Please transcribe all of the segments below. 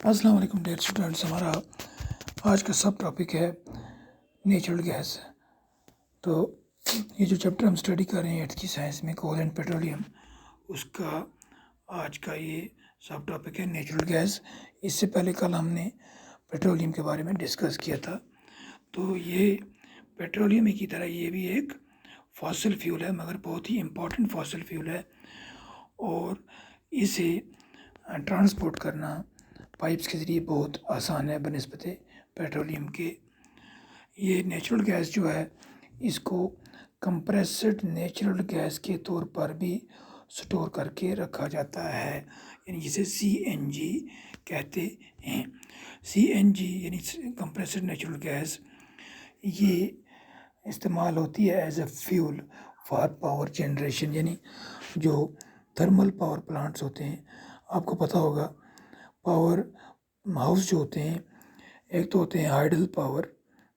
السلام علیکم dear students, ہمارا آج کا سب ٹاپک ہے نیچرل گیس۔ تو یہ جو چیپٹر ہم اسٹڈی کر رہے ہیں 8th کی سائنس میں، کول اینڈ پیٹرولیم، اس کا آج کا یہ سب ٹاپک ہے نیچرل گیس۔ اس سے پہلے کل ہم نے پیٹرولیم کے بارے میں ڈسکس کیا تھا۔ تو یہ پیٹرولیم کی طرح یہ بھی ایک فاسل فیول ہے، مگر بہت ہی امپورٹنٹ فاسل فیول ہے، اور اسے ٹرانسپورٹ کرنا پائپس کے ذریعے بہت آسان ہے بنسبت پیٹرولیم کے۔ یہ نیچرل گیس جو ہے، اس کو کمپریسڈ نیچرل گیس کے طور پر بھی سٹور کر کے رکھا جاتا ہے، یعنی جسے CNG کہتے ہیں۔ CNG یعنی کمپریسڈ نیچرل گیس، یہ استعمال ہوتی ہے as a fuel for power generation, یعنی جو تھرمل پاور پلانٹس ہوتے ہیں۔ آپ کو پتہ ہوگا پاور ہاؤس جو ہوتے ہیں، ایک تو ہوتے ہیں ہائیڈل پاور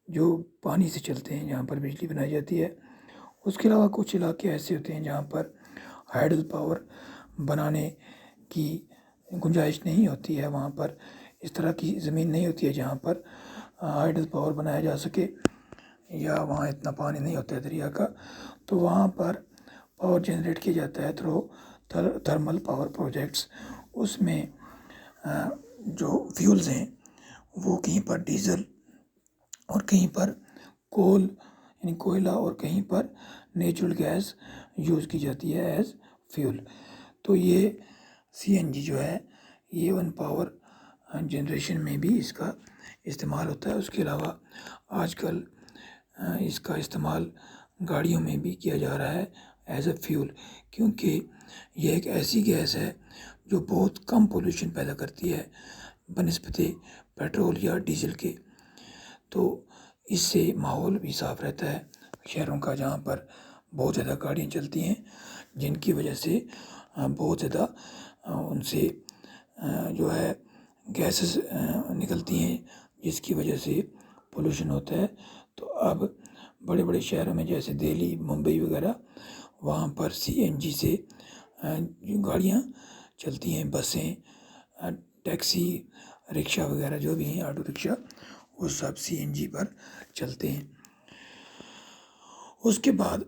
جو پانی سے چلتے ہیں، جہاں پر بجلی بنائی جاتی ہے۔ اس کے علاوہ کچھ علاقے ایسے ہوتے ہیں جہاں پر ہائیڈل پاور بنانے کی گنجائش نہیں ہوتی ہے، وہاں پر اس طرح کی زمین نہیں ہوتی ہے جہاں پر ہائیڈل پاور بنایا جا سکے، یا وہاں اتنا پانی نہیں ہوتا ہے دریا کا، تو وہاں پر پاور جنریٹ کیا جاتا ہے تھرو تھرمل پاور پروجیکٹس۔ اس میں جو فیولز ہیں وہ کہیں پر ڈیزل اور کہیں پر کول یعنی کوئلہ اور کہیں پر نیچرل گیس یوز کی جاتی ہے ایز فیول۔ تو یہ CNG جو ہے، یہ ون پاور جنریشن میں بھی اس کا استعمال ہوتا ہے۔ اس کے علاوہ آج کل اس کا استعمال گاڑیوں میں بھی کیا جا رہا ہے ایز اے فیول، کیونکہ یہ ایک ایسی گیس ہے جو بہت کم پولوشن پیدا کرتی ہے بنسبت پیٹرول یا ڈیزل کے۔ تو اس سے ماحول بھی صاف رہتا ہے شہروں کا، جہاں پر بہت زیادہ گاڑیاں چلتی ہیں، جن کی وجہ سے بہت زیادہ ان سے جو ہے گیسز نکلتی ہیں، جس کی وجہ سے پولوشن ہوتا ہے۔ تو اب بڑے بڑے شہروں میں جیسے دہلی، ممبئی وغیرہ، وہاں پر CNG سے گاڑیاں چلتی ہیں، بسیں، ٹیکسی، رکشہ وغیرہ جو بھی ہیں، آٹو رکشہ، وہ سب CNG پر چلتے ہیں۔ اس کے بعد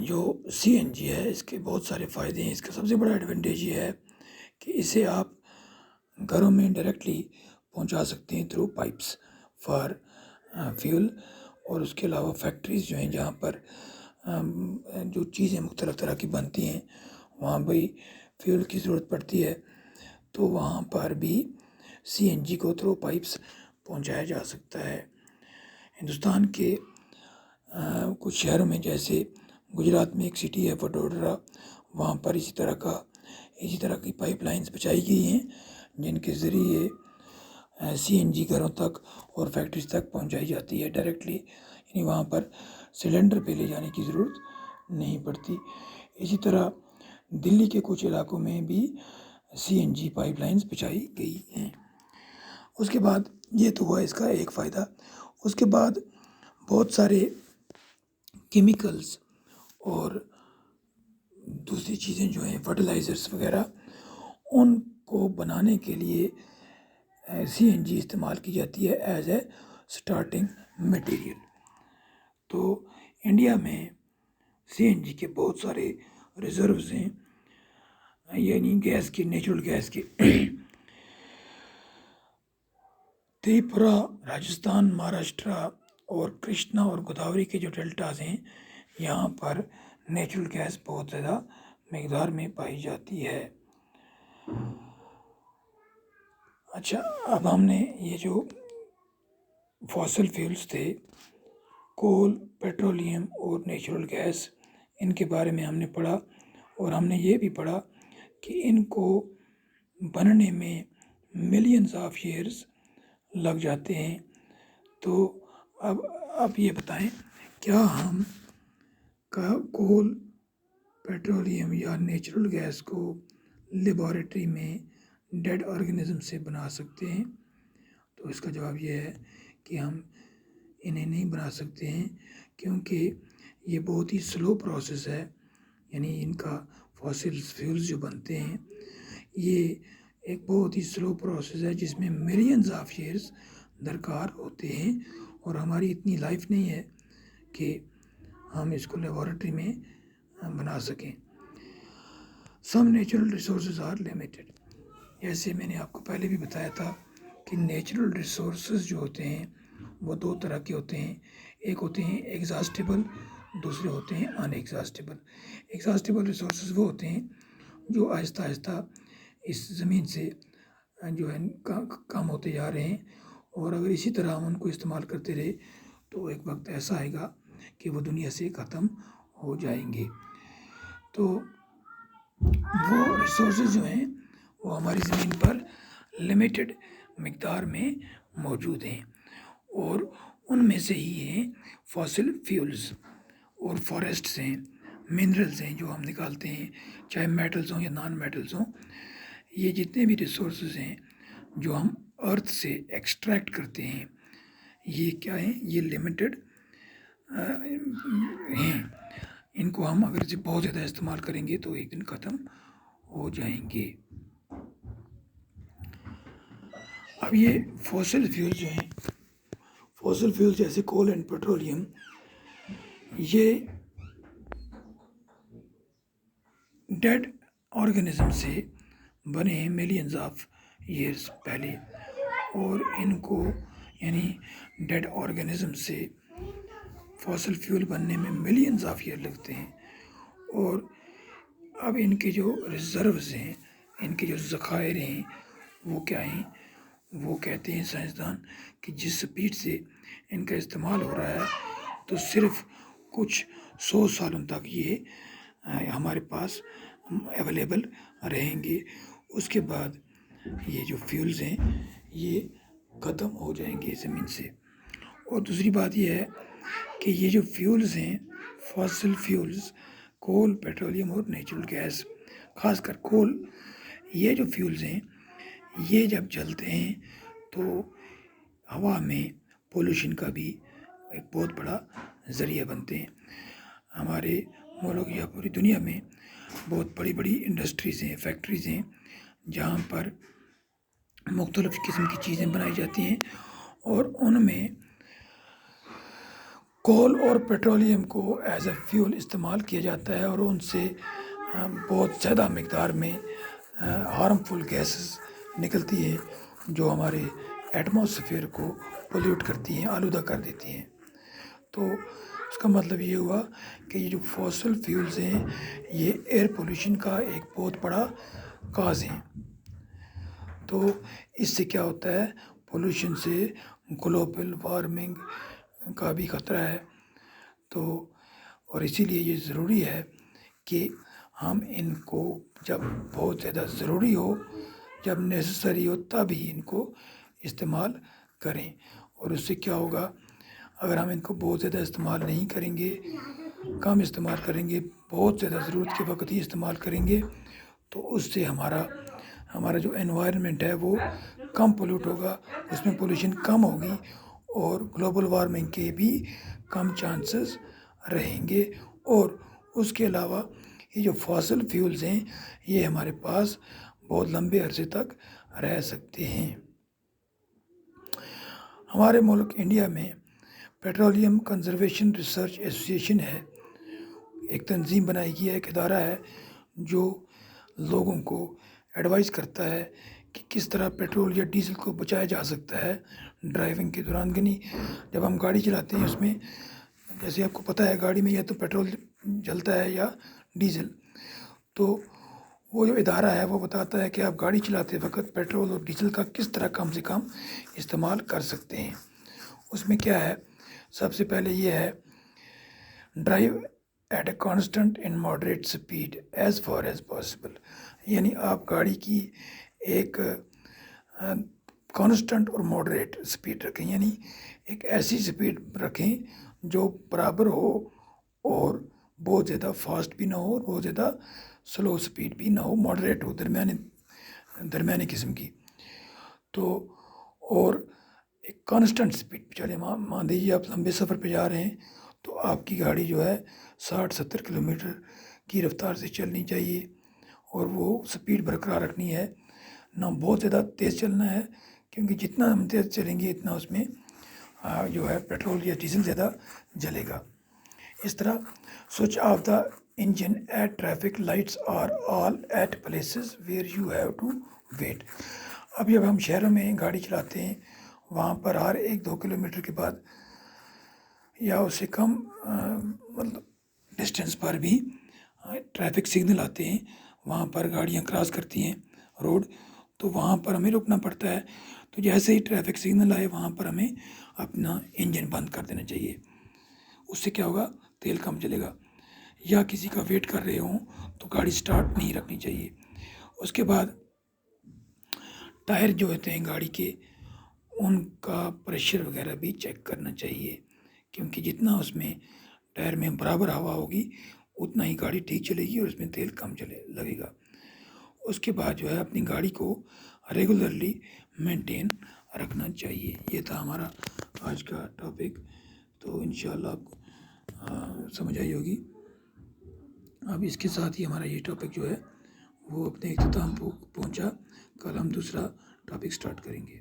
جو CNG ہے، اس کے بہت سارے فائدے ہیں۔ اس کا سب سے بڑا ایڈوانٹیج یہ ہے کہ اسے آپ گھروں میں ڈائریکٹلی پہنچا سکتے ہیں تھرو پائپس فار فیول، اور اس کے علاوہ فیکٹریز جو ہیں جہاں پر جو چیزیں مختلف طرح کی بنتی ہیں، وہاں بھی فیول کی ضرورت پڑتی ہے، تو وہاں پر بھی CNG کو تھرو پائپس پہنچایا جا سکتا ہے۔ ہندوستان کے کچھ شہروں میں، جیسے گجرات میں ایک سٹی ہے وڈودرا، وہاں پر اسی طرح کی پائپ لائنز بچائی گئی ہیں، جن کے ذریعے CNG گھروں تک اور فیکٹریز تک پہنچائی جاتی ہے ڈائریکٹلی، یعنی وہاں پر سلنڈر پہ لے جانے کی ضرورت نہیں پڑتی۔ اسی طرح دلی کے کچھ علاقوں میں بھی CNG پائپ لائنز بچائی گئی ہیں۔ اس کے بعد یہ تو ہوا اس کا ایک فائدہ۔ اس کے بعد بہت سارے کیمیکلز اور دوسری چیزیں جو ہیں، فرٹیلائزرز وغیرہ، ان کو بنانے کے لیے CNG استعمال کی جاتی ہے ایز اے سٹارٹنگ مٹیریل۔ تو انڈیا میں CNG کے بہت سارے ریزروز ہیں، یعنی گیس کے، نیچرل گیس کے۔ تریپورہ، راجستھان، مہاراشٹرا اور کرشنا اور گوداوری کے جو ڈیلٹاز ہیں، یہاں پر نیچرل گیس بہت زیادہ مقدار میں پائی جاتی ہے۔ اچھا، اب ہم نے یہ جو فاسل فیولز تھے، کول، پیٹرولیم اور نیچرل گیس، ان کے بارے میں ہم نے پڑھا، اور ہم نے یہ بھی پڑھا کہ ان کو بننے میں ملینز آف ایئرز لگ جاتے ہیں۔ تو اب یہ بتائیں، کیا ہم کول، پیٹرولیم یا نیچرل گیس کو لیبارٹری میں ڈیڈ آرگنزم سے بنا سکتے ہیں؟ تو اس کا جواب یہ ہے کہ ہم انہیں نہیں بنا سکتے ہیں، کیونکہ یہ بہت ہی سلو پروسیس ہے، یعنی ان کا فاسل فیولز جو بنتے ہیں، یہ ایک بہت ہی سلو پروسیس ہے جس میں ملینز آف ایئرس درکار ہوتے ہیں، اور ہماری اتنی لائف نہیں ہے کہ ہم اس کو لیبارٹری میں بنا سکیں۔ Some natural resources are limited, جیسے میں نے آپ کو پہلے بھی بتایا تھا کہ نیچرل ریسورسز جو ہوتے ہیں وہ دو طرح کے ہوتے ہیں، ایک ہوتے ہیں ایگزاسٹیبل، دوسرے ہوتے ہیں ان ایگزاسٹیبل۔ ایگزاسٹیبل ریسورسز وہ ہوتے ہیں جو آہستہ آہستہ اس زمین سے جو ہے کم ہوتے جا رہے ہیں، اور اگر اسی طرح ہم ان کو استعمال کرتے رہے تو ایک وقت ایسا آئے گا کہ وہ دنیا سے ختم ہو جائیں گے۔ تو وہ ریسورسز جو ہیں وہ ہماری زمین پر لمیٹڈ مقدار میں موجود ہیں، اور ان میں سے ہی ہیں فاسل فیولز، اور فارسٹس ہیں، منرلز ہیں جو ہم نکالتے ہیں، چاہے میٹلز ہوں یا نان میٹلز ہوں۔ یہ جتنے بھی ریسورسز ہیں جو ہم ارتھ سے ایکسٹریکٹ کرتے ہیں، یہ کیا ہیں؟ یہ لمیٹڈ ہیں۔ ان کو ہم اگر اسے بہت زیادہ استعمال کریں گے تو ایک دن ختم ہو جائیں گے۔ اب یہ فاسل فیول جو ہیں، فاسل فیول جیسے کول اینڈ پیٹرولیم، یہ ڈیڈ آرگنزم سے بنے ہیں ملینز آف ایئرس پہلے، اور ان کو یعنی ڈیڈ آرگنزم سے فاسل فیول بننے میں ملینز آف ایئر لگتے ہیں، اور اب ان کے جو ریزروز ہیں، ان کے جو ذخائر ہیں وہ کیا ہیں؟ وہ کہتے ہیں سائنسدان کہ جس سپیڈ سے ان کا استعمال ہو رہا ہے تو صرف کچھ 100 سالوں تک یہ ہمارے پاس اویلیبل رہیں گے، اس کے بعد یہ جو فیولز ہیں یہ ختم ہو جائیں گے زمین سے۔ اور دوسری بات یہ ہے کہ یہ جو فیولز ہیں، فاسل فیولز، کول، پیٹرولیم اور نیچرل گیس، خاص کر کول، یہ جو فیولز ہیں یہ جب جلتے ہیں تو ہوا میں پولوشن کا بھی ایک بہت بڑا ذریعہ بنتے ہیں۔ ہمارے ملک یا پوری دنیا میں بہت بڑی بڑی انڈسٹریز ہیں، فیکٹریز ہیں، جہاں پر مختلف قسم کی چیزیں بنائی جاتی ہیں، اور ان میں کول اور پیٹرولیم کو ایز اے فیول استعمال کیا جاتا ہے، اور ان سے بہت زیادہ مقدار میں ہارمفل گیسز نکلتی ہیں جو ہمارے ایٹماسفیئر کو پولیوٹ کرتی ہیں، آلودہ کر دیتی ہیں۔ تو اس کا مطلب یہ ہوا کہ یہ جو فاسل فیولز ہیں یہ ایئر پولیوشن کا ایک بہت بڑا کاز ہیں۔ تو اس سے کیا ہوتا ہے؟ پولیوشن سے گلوبل وارمنگ کا بھی خطرہ ہے۔ تو اور اسی لیے یہ ضروری ہے کہ ہم ان کو جب بہت زیادہ ضروری ہو، جب نیسسری ہو، تب ہی ان کو استعمال کریں۔ اور اس سے کیا ہوگا؟ اگر ہم ان کو بہت زیادہ استعمال نہیں کریں گے، کم استعمال کریں گے، بہت زیادہ ضرورت کے وقت ہی استعمال کریں گے، تو اس سے ہمارا جو انوائرمنٹ ہے وہ کم پولیوٹ ہوگا، اس میں پولیوشن کم ہوگی، اور گلوبل وارمنگ کے بھی کم چانسز رہیں گے۔ اور اس کے علاوہ یہ جو فاسل فیولز ہیں یہ ہمارے پاس بہت لمبے عرصے تک رہ سکتے ہیں۔ ہمارے ملک انڈیا میں پیٹرولیم کنزرویشن ریسرچ ایسوسی ایشن ہے، ایک تنظیم بنائی گئی ہے، ایک ادارہ ہے جو لوگوں کو ایڈوائز کرتا ہے کہ کس طرح پیٹرول یا ڈیزل کو بچایا جا سکتا ہے ڈرائیونگ کے دوران۔ یعنی جب ہم گاڑی چلاتے ہیں اس میں، جیسے آپ کو پتہ ہے گاڑی میں یا تو پیٹرول جلتا ہے یا ڈیزل، تو وہ جو ادارہ ہے وہ بتاتا ہے کہ آپ گاڑی چلاتے وقت پیٹرول اور ڈیزل کا کس طرح کم سے کم استعمال کر سکتے ہیں۔ اس میں کیا ہے؟ سب سے پہلے یہ ہے drive at a constant in moderate speed as far as possible, یعنی آپ گاڑی کی ایک کانسٹنٹ اور ماڈریٹ سپیڈ رکھیں، یعنی ایک ایسی سپیڈ رکھیں جو برابر ہو اور بہت زیادہ فاسٹ بھی نہ ہو اور بہت زیادہ سلو سپیڈ بھی نہ ہو، ماڈریٹ ہو، درمیانی قسم کی۔ تو اور ایک کانسٹنٹ سپیڈ پہ چلے، مان لیجیے آپ لمبے سفر پہ جا رہے ہیں تو آپ کی گاڑی جو ہے 60-70 کلومیٹر کی رفتار سے چلنی چاہیے، اور وہ سپیڈ برقرار رکھنی ہے، نہ بہت زیادہ تیز چلنا ہے، کیونکہ جتنا ہم تیز چلیں گے اتنا اس میں جو ہے پیٹرول یا ڈیزل زیادہ جلے گا۔ اس طرح switch off the engine at traffic lights or all at places where you have to wait. اب جب ہم شہروں میں گاڑی چلاتے ہیں، وہاں پر ہر 1-2 کلومیٹر کے بعد یا اس سے کم مطلب ڈسٹینس پر بھی ٹریفک سگنل آتے ہیں، وہاں پر گاڑیاں کراس کرتی ہیں روڈ، تو وہاں پر ہمیں رکنا پڑتا ہے۔ تو جیسے ہی ٹریفک سگنل آئے وہاں پر ہمیں اپنا انجن بند کر دینا چاہیے۔ اس سے کیا ہوگا؟ تیل کم چلے گا۔ یا کسی کا ویٹ کر رہے ہوں تو گاڑی سٹارٹ نہیں رکھنی چاہیے۔ اس کے بعد ٹائر جو ہوتے ہیں گاڑی کے، ان کا پریشر وغیرہ بھی چیک کرنا چاہیے، کیونکہ جتنا اس میں ٹائر میں برابر ہوا ہوگی اتنا ہی گاڑی ٹھیک چلے گی اور اس میں تیل کم لگے گا۔ اس کے بعد جو ہے اپنی گاڑی کو ریگولرلی مینٹین رکھنا چاہیے۔ یہ تھا ہمارا آج کا ٹاپک، تو انشاءاللہ آپ کو سمجھ آئی ہوگی۔ اب اس کے ساتھ ہی ہمارا یہ ٹاپک جو ہے وہ اپنے اختتام کو پہنچا۔ کل ہم دوسرا ٹاپک سٹارٹ کریں گے۔